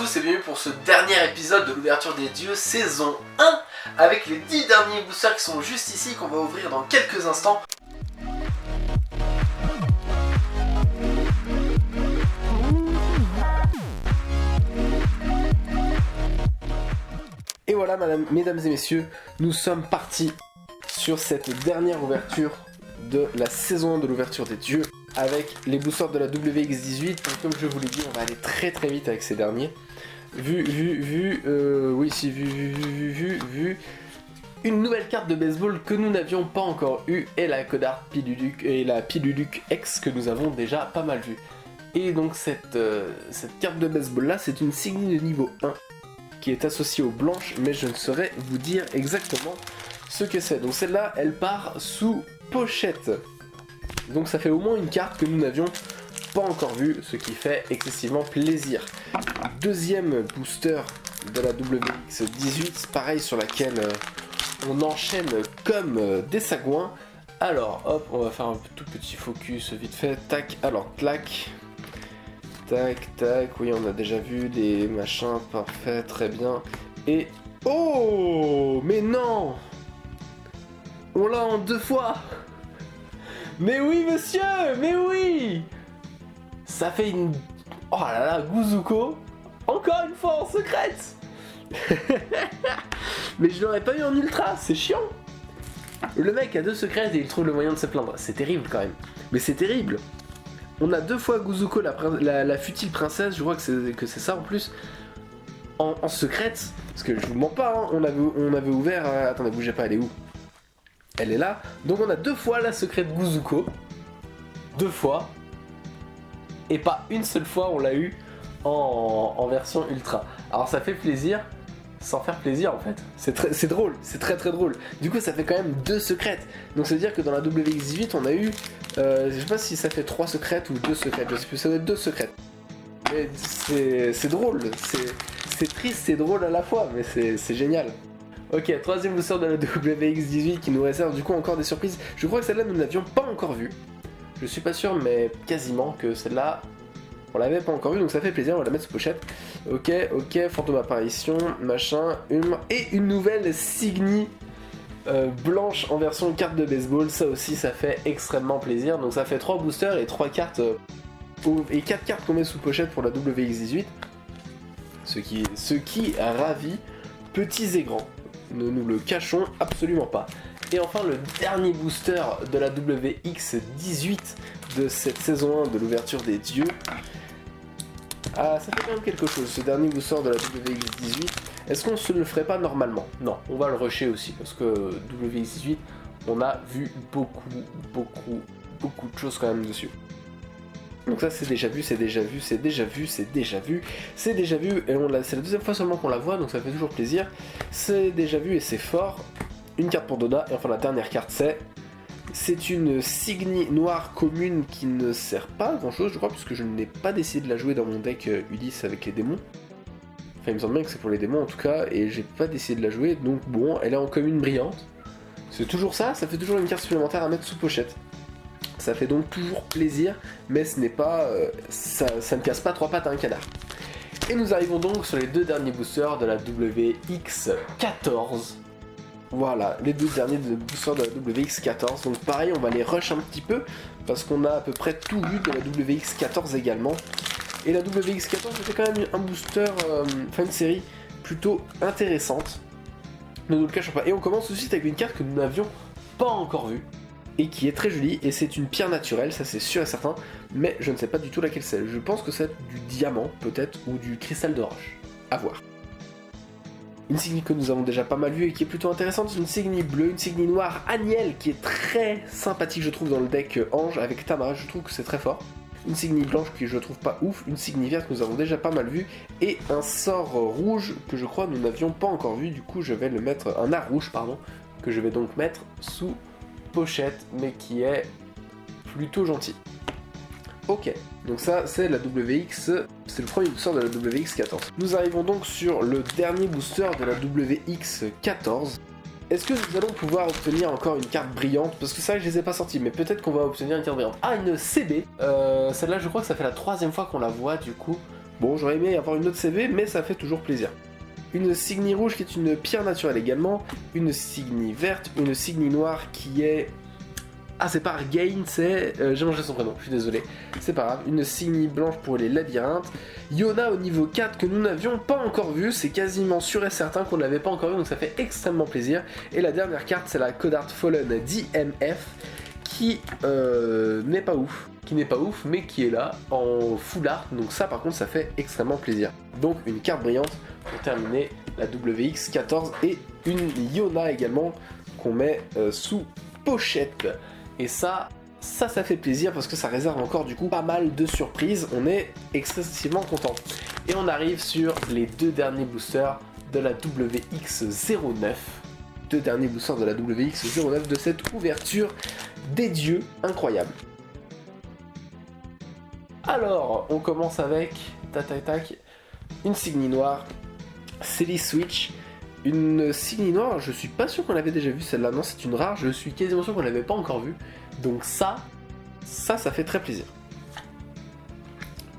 tous et bienvenue pour ce dernier épisode de l'ouverture des dieux saison 1 avec les 10 derniers boosters qui sont juste ici qu'on va ouvrir dans quelques instants. Et voilà mesdames et messieurs, nous sommes partis sur cette dernière ouverture de la saison 1 de l'ouverture des dieux avec les boosters de la WX18. Donc, comme je vous l'ai dit, on va aller très vite avec ces derniers. Vu une nouvelle carte de baseball que nous n'avions pas encore eu est la Codart Piluluc et la Piluluc X que nous avons déjà pas mal vu. Et donc cette carte de baseball là, c'est une Signy de niveau 1 qui est associée aux blanches, mais je ne saurais vous dire exactement ce que c'est. Donc celle-là, elle part sous pochette. Donc ça fait au moins une carte que nous n'avions pas encore vue, ce qui fait excessivement plaisir. Deuxième booster de la WX18, pareil sur laquelle on enchaîne comme des sagouins. Alors hop, on va faire un tout petit focus vite fait, tac, alors clac, tac, tac, oui on a déjà vu des machins, parfait, très bien. Et oh, mais non, on l'a en deux fois. Mais oui monsieur, mais oui. Ça fait une... Oh là là, Guzuko, encore une fois en secrète. Mais je l'aurais pas eu en ultra, c'est chiant. Le mec a deux secrètes et il trouve le moyen de se plaindre, c'est terrible quand même. Mais c'est terrible. On a deux fois Guzuko, la futile princesse, je crois que c'est ça en plus, en secrète. Parce que je vous mens pas, hein, on avait ouvert... attendez, bougez pas, elle est où? Elle est là. Donc on a deux fois la secrète Guzuko. Deux fois. Et pas une seule fois on l'a eu en version ultra. Alors ça fait plaisir, sans faire plaisir en fait. C'est drôle, c'est très drôle. Du coup ça fait quand même deux secrètes. Donc ça veut dire que dans la WX18 on a eu... je sais pas si ça fait 3 secrètes ou 2 secrètes. Je sais plus, ça doit être 2 secrètes. Mais c'est drôle. C'est triste, c'est drôle à la fois. Mais c'est génial. Ok, troisième booster de la WX18 qui nous réserve du coup encore des surprises. Je crois que celle-là nous ne l'avions pas encore vue. Je suis pas sûr, mais quasiment que celle-là, on l'avait pas encore vue, donc ça fait plaisir, on va la mettre sous pochette. Ok, fantôme apparition, machin, et une nouvelle Signy blanche en version carte de baseball. Ça aussi, ça fait extrêmement plaisir. Donc ça fait 3 boosters et 3 cartes, et 4 cartes qu'on met sous pochette pour la WX18. Ce qui ravit petits et grands. Ne nous le cachons absolument pas. Et enfin le dernier booster de la WX18 de cette saison 1 de l'ouverture des dieux. Ah, ça fait quand même quelque chose, ce dernier booster de la WX18. Est-ce qu'on se le ferait pas normalement? Non, on va le rusher aussi, parce que WX18, on a vu beaucoup de choses quand même dessus. Donc ça c'est déjà vu, et c'est la deuxième fois seulement qu'on la voit, donc ça fait toujours plaisir. C'est déjà vu et c'est fort. Une carte pour Donna, et enfin la dernière carte c'est une Signy noire commune qui ne sert pas à grand chose je crois, puisque je n'ai pas décidé de la jouer dans mon deck Ulysse avec les démons. Enfin il me semble bien que c'est pour les démons en tout cas, et j'ai pas décidé de la jouer, donc bon, elle est en commune brillante. C'est toujours ça fait toujours une carte supplémentaire à mettre sous pochette. Ça fait donc toujours plaisir, mais ce n'est pas... ça ne casse pas 3 pattes à un canard. Et nous arrivons donc sur les deux derniers boosters de la WX14. Voilà, les deux derniers boosters de la WX14. Donc pareil, on va les rush un petit peu, parce qu'on a à peu près tout vu de la WX14 également. Et la WX14 c'était quand même un booster, une série plutôt intéressante. Ne nous le cachons pas. Et on commence tout de suite avec une carte que nous n'avions pas encore vue, et qui est très jolie, et c'est une pierre naturelle, ça c'est sûr et certain, mais je ne sais pas du tout laquelle c'est. Je pense que c'est du diamant, peut-être, ou du cristal de roche. À voir. Une Signy que nous avons déjà pas mal vue et qui est plutôt intéressante, c'est une Signy bleue, une Signy noire Agnelle, qui est très sympathique je trouve dans le deck Ange, avec Tama, je trouve que c'est très fort. Une Signy blanche qui je trouve pas ouf, une Signy verte que nous avons déjà pas mal vue, et un sort rouge que je crois nous n'avions pas encore vu, du coup je vais le mettre, un art rouge pardon, que je vais donc mettre sous pochette, mais qui est plutôt gentil. Ok, donc ça c'est la WX, c'est le premier booster de la WX14. Nous arrivons donc sur le dernier booster de la WX14. Est-ce que nous allons pouvoir obtenir encore une carte brillante? Parce que c'est vrai que je les ai pas sortis, mais peut-être qu'on va obtenir une carte brillante. Ah, une CB. Celle-là je crois que ça fait la 3e fois qu'on la voit du coup. Bon, j'aurais aimé avoir une autre CV, mais ça fait toujours plaisir. Une Signy rouge qui est une pierre naturelle également, une Signy verte, une Signy noire qui est... Ah, c'est pas Argain, c'est... j'ai mangé son prénom, je suis désolé. C'est pas grave. Une Signy blanche pour les labyrinthes. Yona au niveau 4 que nous n'avions pas encore vu. C'est quasiment sûr et certain qu'on l'avait pas encore vu, donc ça fait extrêmement plaisir. Et la dernière carte, c'est la Codart Fallen DMF qui n'est pas ouf. Qui n'est pas ouf, mais qui est là en full art. Donc ça, par contre, ça fait extrêmement plaisir. Donc une carte brillante pour terminer la WX14 et une Yona également qu'on met sous pochette. Et ça fait plaisir parce que ça réserve encore du coup pas mal de surprises. On est excessivement content. Et on arrive sur les deux derniers boosters de la WX09. Deux derniers boosters de la WX09 de cette ouverture des dieux incroyable. Alors, on commence avec une Signy noire, Silly Switch. Une Signy noire, je suis pas sûr qu'on l'avait déjà vue celle-là, non c'est une rare, je suis quasiment sûr qu'on l'avait pas encore vue. Donc ça fait très plaisir.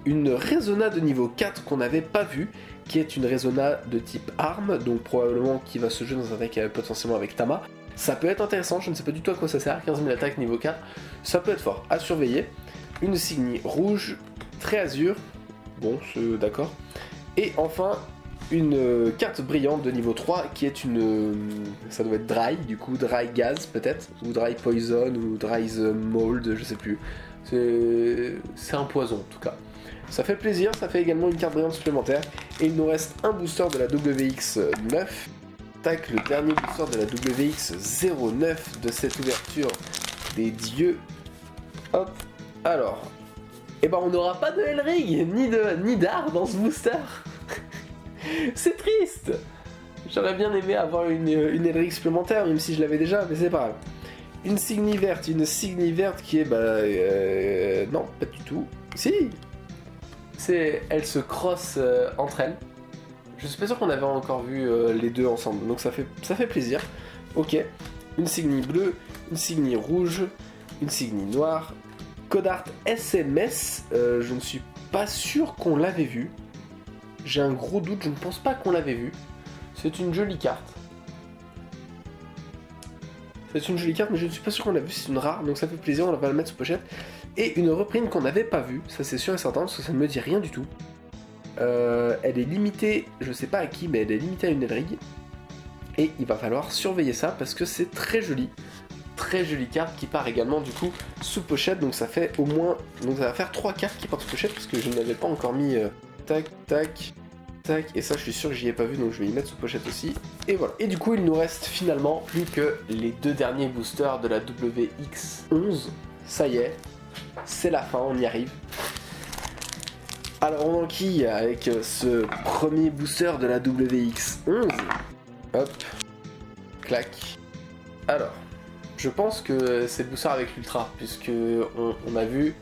Une Resona de niveau 4 qu'on n'avait pas vue, qui est une Resona de type arme, donc probablement qui va se jouer dans un deck potentiellement avec Tama. Ça peut être intéressant, je ne sais pas du tout à quoi ça sert, 15 000 attaques niveau 4, ça peut être fort, à surveiller. Une Signy rouge, très azur, bon c'est d'accord. Et enfin, une carte brillante de niveau 3 qui est une... ça doit être dry, du coup dry gaz peut-être, ou dry poison, ou dry the mold, je sais plus. C'est un poison en tout cas. Ça fait plaisir, ça fait également une carte brillante supplémentaire. Et il nous reste un booster de la WX9. Tac, le dernier booster de la WX09 de cette ouverture des dieux. Hop, alors... Et ben on n'aura pas de Elrig, ni d'art dans ce booster. C'est triste. J'aurais bien aimé avoir une Elrig supplémentaire, même si je l'avais déjà, mais c'est pas grave. Une Signy verte qui est... non, pas du tout. Si. Elles se crossent entre elles. Je suis pas sûr qu'on avait encore vu les deux ensemble, donc ça fait plaisir. Ok. Une Signy bleue, une Signy rouge, une Signy noire. Codart SMS, je ne suis pas sûr qu'on l'avait vu. J'ai un gros doute, je ne pense pas qu'on l'avait vu. C'est une jolie carte. C'est une jolie carte, mais je ne suis pas sûr qu'on l'a vu, c'est une rare, donc ça fait plaisir, on va la mettre sous pochette. Et une reprint qu'on n'avait pas vue, ça c'est sûr et certain, parce que ça ne me dit rien du tout. Elle est limitée, je sais pas à qui, mais elle est limitée à une Elrig. Et il va falloir surveiller ça, parce que c'est très joli. Très jolie carte qui part également du coup sous pochette, donc ça fait au moins... Donc ça va faire 3 cartes qui partent sous pochette, parce que je n'avais pas encore mis... Tac, tac, tac, et ça je suis sûr que j'y ai pas vu, donc je vais y mettre sous pochette aussi, et voilà. Et du coup il nous reste finalement plus que les deux derniers boosters de la WX11, ça y est, c'est la fin, on y arrive. Alors on enquille avec ce premier booster de la WX11, hop, clac, alors, je pense que c'est le booster avec l'ultra, puisque on a vu,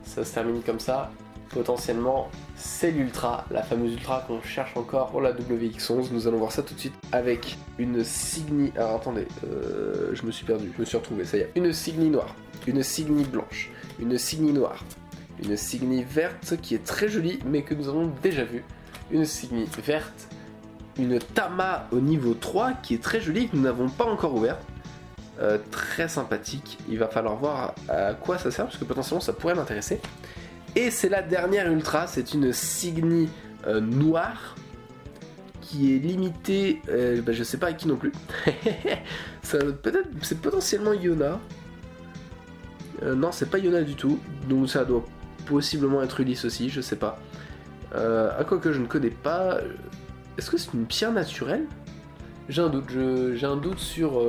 ça se termine comme ça, potentiellement c'est l'ultra, la fameuse ultra qu'on cherche encore pour la WX11. Nous allons voir ça tout de suite avec une Signy... Alors attendez, je me suis perdu, je me suis retrouvé, ça y est. Une Signy noire, une Signy blanche, une Signy noire, une Signy verte qui est très jolie mais que nous avons déjà vue, une Signy verte, une Tama au niveau 3 qui est très jolie que nous n'avons pas encore ouverte. Très sympathique, il va falloir voir à quoi ça sert parce que potentiellement ça pourrait m'intéresser. Et c'est la dernière ultra, c'est une Signy noire qui est limitée, je sais pas à qui non plus. Peut-être, c'est potentiellement Yona. Non, c'est pas Yona du tout, donc ça doit possiblement être Ulysse aussi, je sais pas. À quoi que je ne connais pas. Est-ce que c'est une pierre naturelle? J'ai un doute, j'ai un doute sur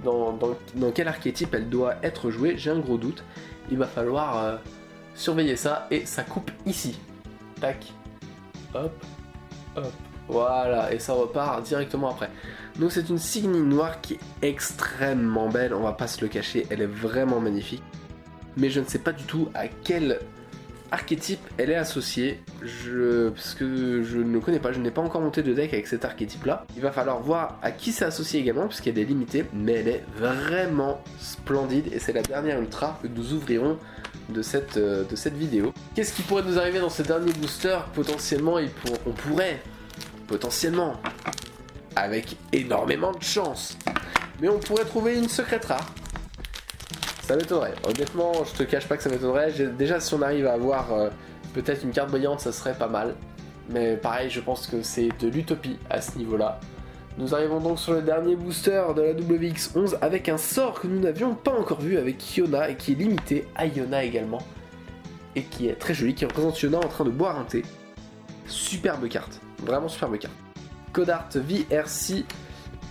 dans quel archétype elle doit être jouée, j'ai un gros doute. Il va falloir surveiller ça, et ça coupe ici. Tac, hop, hop, voilà, et ça repart directement après. Donc c'est une Signy noire qui est extrêmement belle, on va pas se le cacher, elle est vraiment magnifique. Mais je ne sais pas du tout à quel archétype elle est associée, parce que je ne connais pas, je n'ai pas encore monté de deck avec cet archétype là. Il va falloir voir à qui c'est associé également puisqu'elle est limitée, mais elle est vraiment splendide et c'est la dernière ultra que nous ouvrirons de cette vidéo. Qu'est-ce qui pourrait nous arriver dans ce dernier booster? Potentiellement on pourrait, potentiellement, avec énormément de chance, mais on pourrait trouver une secrète rare. Ça m'étonnerait, honnêtement je te cache pas que ça m'étonnerait. Déjà si on arrive à avoir peut-être une carte brillante ça serait pas mal. Mais pareil je pense que c'est de l'utopie à ce niveau là. Nous arrivons donc sur le dernier booster de la WX11 avec un sort que nous n'avions pas encore vu avec Yona et qui est limité à Yona également. Et qui est très joli, qui représente Yona en train de boire un thé. Superbe carte, vraiment superbe carte. Codart VRC,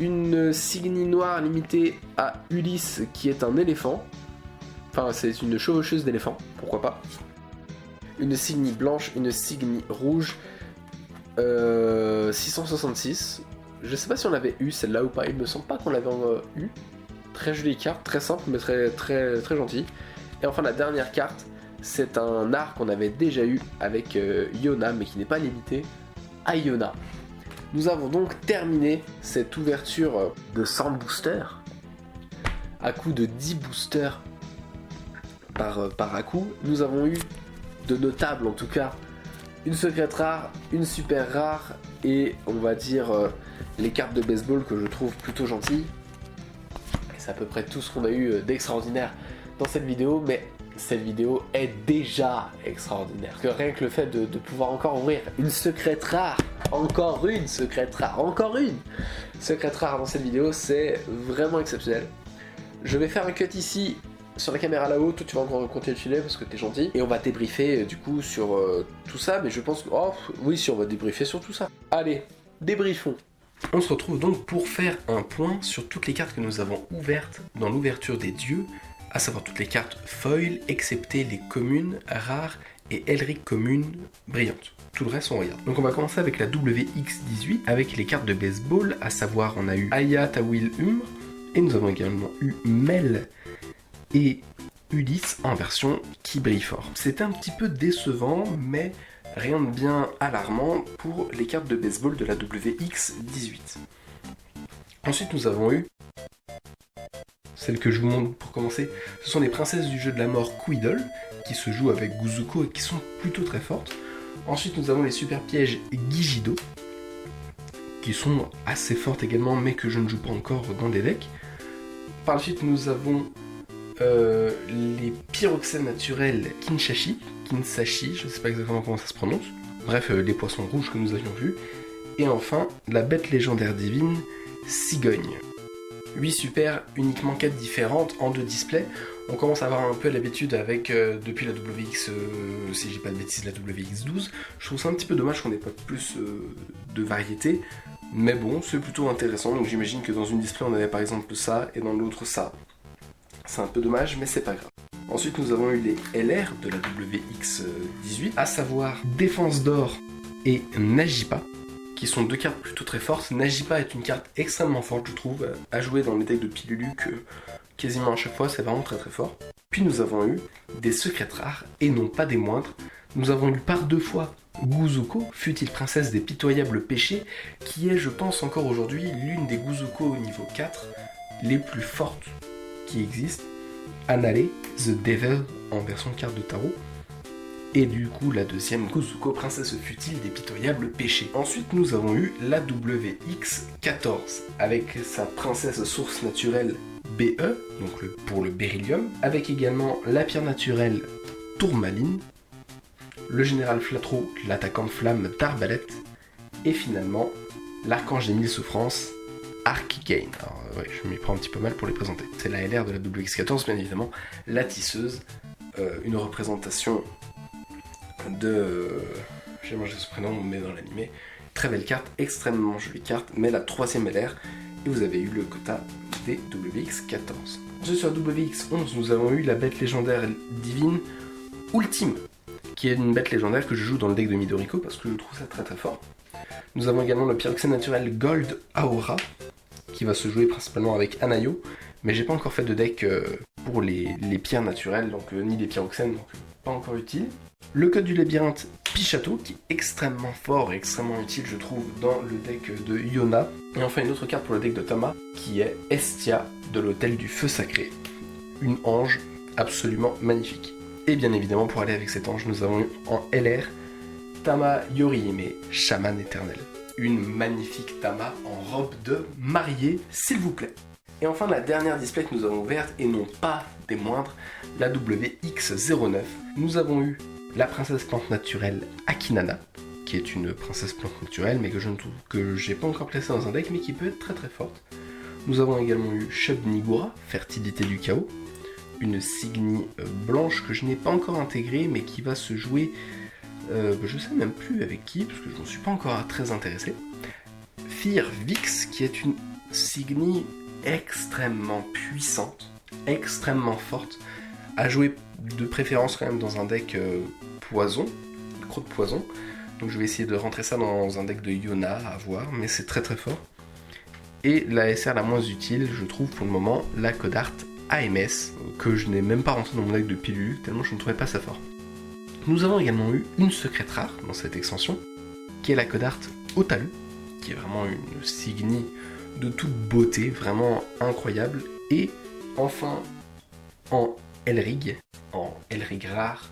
une Signy noire limitée à Ulysse qui est un éléphant. Enfin, c'est une chevaucheuse d'éléphant, pourquoi pas. Une Signy blanche, une Signy rouge. 666. Je sais pas si on l'avait eu celle-là ou pas, il me semble pas qu'on l'avait eu. Très jolie carte, très simple mais très gentille. Et enfin la dernière carte, c'est un art qu'on avait déjà eu avec Yona mais qui n'est pas limité à Yona. Nous avons donc terminé cette ouverture de 100 boosters à coup de 10 boosters par à coup. Nous avons eu de notables en tout cas une secrète rare, une super rare et on va dire les cartes de baseball que je trouve plutôt gentilles. Et c'est à peu près tout ce qu'on a eu d'extraordinaire dans cette vidéo, mais cette vidéo est déjà extraordinaire. Que rien que le fait de pouvoir encore ouvrir une secrète rare, encore une secrète rare, encore une secrète rare dans cette vidéo, c'est vraiment exceptionnel. Je vais faire un cut ici sur la caméra là-haut, toi tu vas encore continuer de filer parce que t'es gentil. Et on va débriefer du coup sur tout ça, mais je pense que... Oh oui, si on va débriefer sur tout ça. Allez, débriefons. On se retrouve donc pour faire un point sur toutes les cartes que nous avons ouvertes dans l'ouverture des dieux, à savoir toutes les cartes foil, excepté les communes, rares et Elric communes brillantes. Tout le reste on regarde. Donc on va commencer avec la WX18, avec les cartes de baseball, à savoir on a eu Aya Tawil Umr, et nous avons également eu Mel et Ulysse en version qui brille fort. C'était un petit peu décevant, mais rien de bien alarmant pour les cartes de baseball de la WX18. Ensuite nous avons eu celle que je vous montre pour commencer, ce sont les princesses du jeu de la mort Quidol, qui se jouent avec Guzuko et qui sont plutôt très fortes. Ensuite nous avons les super pièges Gijido, qui sont assez fortes également, mais que je ne joue pas encore dans des decks. Par la suite nous avons les pyroxènes naturels Kinsashi, je ne sais pas exactement comment ça se prononce. Bref, les poissons rouges que nous avions vus. Et enfin, la bête légendaire divine Cigogne. 8 super, uniquement 4 différentes en 2 displays. On commence à avoir un peu l'habitude avec, depuis la WX, si j'ai pas de bêtises, la WX12. Je trouve ça un petit peu dommage qu'on n'ait pas plus de variété. Mais bon, c'est plutôt intéressant. Donc j'imagine que dans une display, on avait par exemple ça et dans l'autre ça. C'est un peu dommage, mais c'est pas grave. Ensuite, nous avons eu les LR de la WX18, à savoir Défense d'or et Najipa, qui sont 2 cartes plutôt très fortes. Najipa est une carte extrêmement forte, je trouve, à jouer dans les decks de Pilulu, que quasiment à chaque fois, c'est vraiment très très fort. Puis nous avons eu des secrètes rares, et non pas des moindres. Nous avons eu par 2 fois Guzuko, fut-il princesse des pitoyables péchés, qui est, je pense, encore aujourd'hui, l'une des Guzuko au niveau 4 les plus fortes qui existent. Anale, The Devil en version carte de tarot, et du coup la deuxième Guzuko, princesse futile des pitoyables péchés. Ensuite nous avons eu la WX14 avec sa princesse source naturelle BE, donc pour le beryllium, avec également la pierre naturelle Tourmaline, le général Flatro, l'attaquant de flamme d'Arbalète, et finalement l'archange des mille souffrances Archigane. Alors ouais, je m'y prends un petit peu mal pour les présenter. C'est la LR de la WX14, bien évidemment, la tisseuse, une représentation de... j'ai mangé ce prénom, on le met dans l'animé. Très belle carte, extrêmement jolie carte, mais la 3ème LR, et vous avez eu le quota des WX14. Ensuite sur la WX11, nous avons eu la bête légendaire divine Ultime, qui est une bête légendaire que je joue dans le deck de Midoriko, parce que je trouve ça très très fort. Nous avons également le pyroxène naturel Gold Aura, qui va se jouer principalement avec Anayo, mais j'ai pas encore fait de deck pour les pierres naturelles, donc ni les pyroxènes, donc pas encore utile. Le code du labyrinthe Pichato, qui est extrêmement fort et extrêmement utile, je trouve, dans le deck de Yona. Et enfin, une autre carte pour le deck de Tama, qui est Estia de l'Hôtel du Feu Sacré. Une ange absolument magnifique. Et bien évidemment, pour aller avec cet ange, nous avons eu en LR Tama Yorihime, chaman éternel. Une magnifique Tama en robe de mariée, s'il vous plaît. Et enfin, la dernière display que nous avons ouverte, et non pas des moindres, la WX09. Nous avons eu la princesse plante naturelle Akinana, qui est une princesse plante naturelle, mais que j'ai pas encore placée dans un deck, mais qui peut être très très forte. Nous avons également eu Shub-Niggura, fertilité du chaos, une Signy blanche que je n'ai pas encore intégrée, mais qui va se jouer, je sais même plus avec qui, parce que je n'en suis pas encore très intéressé. Fear Vix, qui est une Signy extrêmement puissante, extrêmement forte, à jouer de préférence quand même dans un deck poison, croc de poison. Donc je vais essayer de rentrer ça dans un deck de Yona à voir, mais c'est très très fort. Et la SR la moins utile, je trouve pour le moment, la Codart AMS, que je n'ai même pas rentré dans mon deck de pilule, tellement je ne trouvais pas ça fort. Nous avons également eu une secrète rare dans cette extension, qui est la Codart Otalu, qui est vraiment une Signy de toute beauté, vraiment incroyable. Et enfin, en Elrig rare,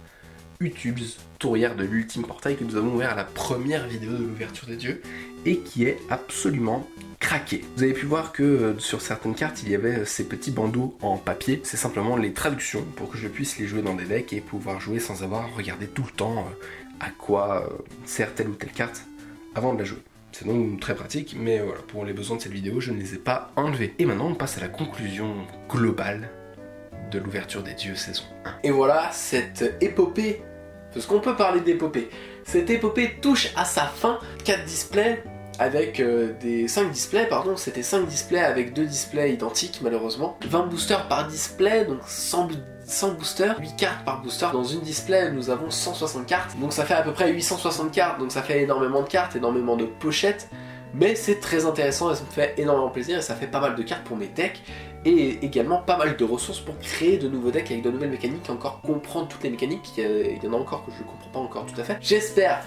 Utubes, tourière de l'ultime portail que nous avons ouvert à la première vidéo de l'ouverture des dieux et qui est absolument craqué. Vous avez pu voir que sur certaines cartes il y avait ces petits bandeaux en papier, c'est simplement les traductions pour que je puisse les jouer dans des decks et pouvoir jouer sans avoir regardé tout le temps à quoi sert telle ou telle carte avant de la jouer. C'est donc très pratique, mais voilà, pour les besoins de cette vidéo, je ne les ai pas enlevés. Et maintenant, on passe à la conclusion globale de l'ouverture des dieux saison 1. Et voilà, cette épopée, parce qu'on peut parler d'épopée, cette épopée touche à sa fin. 4 displays avec 5 displays, pardon, c'était 5 displays avec 2 displays identiques malheureusement. 20 boosters par display, donc 100 boosters, 8 cartes par booster. Dans une display, nous avons 160 cartes, donc ça fait à peu près 860 cartes, donc ça fait énormément de cartes, énormément de pochettes, mais c'est très intéressant et ça me fait énormément plaisir et ça fait pas mal de cartes pour mes decks et également pas mal de ressources pour créer de nouveaux decks avec de nouvelles mécaniques et encore comprendre toutes les mécaniques. Il y en a encore que je ne comprends pas encore tout à fait. J'espère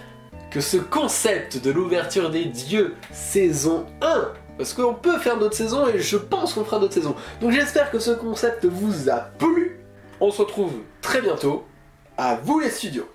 que ce concept de l'ouverture des dieux saison 1, parce qu'on peut faire d'autres saisons et je pense qu'on fera d'autres saisons, donc j'espère que ce concept vous a plu. On se retrouve très bientôt. À vous les studios.